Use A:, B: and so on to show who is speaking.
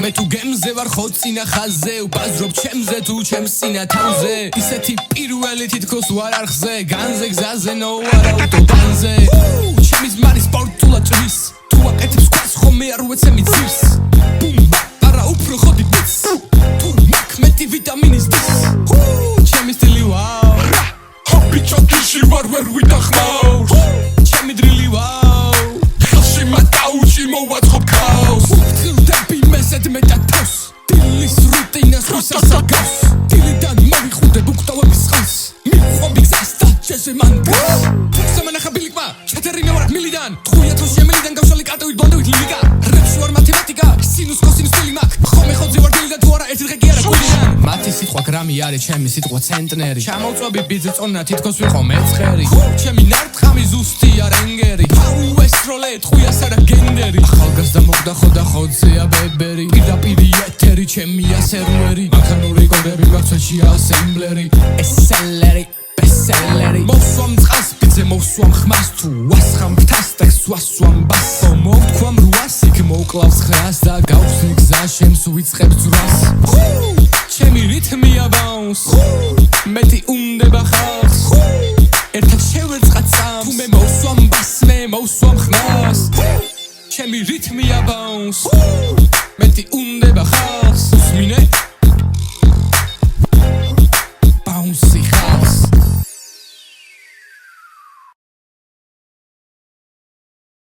A: მე თუ გემზე ვარ ხო წინა ხაზზე ვბაზრობ ჩემზე თუ ჩემს წინა თავზე ისეთი პირველი თითქოს ვარ არხზე განზე გზაზე ნო არა ავტობანზე ჩემის მარი სპორტულად ჭრის თუ აკეთებს ქვას ხომ არ უეცემი ძირს ბუმბა არა უფრო ხოდი ბიც თუ მაქ მეტი ვიტამინის დის ჩემი სტილი ვაუ ჰოპი ჩოტიში ვარ ვერ ვიდახმავს ჩემი დრილი ვაუ ხელში მაკაუჩი მოვაწყობ ქაოს ვწილდები მესედ მეტათავს დილის რუტინას ვისასაგავს დილიდან მოვიხუდებ უკტავების წყალს მიყვობი გზას და ჩეზე მანდას სამანახა ბილიკმა ჩათერინე ვარ მილიდან თხუია თოს შემილიდან გავშალი კარტოვით ბონდოვით ლიგა რეპში ვარ მათემატიკა სინუს კოსინუს სტილი მაქ ხომე ხოძი ვარ დილიდან თუ არა ერთი დღე კი არა გულიდან მათი სიტყვა გრამი არის ჩემი სიტყვა ცენტნერი ჩამოვწვევი ბიძი წონა თითქოს ვიყო მეცხედი ჩემი ნარტყამი ზუსტია რენგერი ეს როლე თხუიას არა გენდერი ახალგაზრდა მოგდა ხოდა ხოძეა ბებერი პირდაპირი ეთერი ჩემია სერვერი მანქანური კოდები გაქვეშია ასემბლერი ესელერი ბესელერი მოსვამ წყალს ბიძე მოსვამ ხმას თუ ვასხამ ფთასტექს ვასვამ ბასო მოვთქვამ რუას იქ მოკლავს ხრას და გავხსნი გზა შენს ვიწყებ ძვრას ჩემი რითმია ბაუნს მეტი უნდება ხალხს ერთად შევერწყათ წამს თუ მე მოსვამ ბას მე მოსვამ ხმას ჩემი რითმია ბაუნს მეტი უნდება ხალხს უსმინე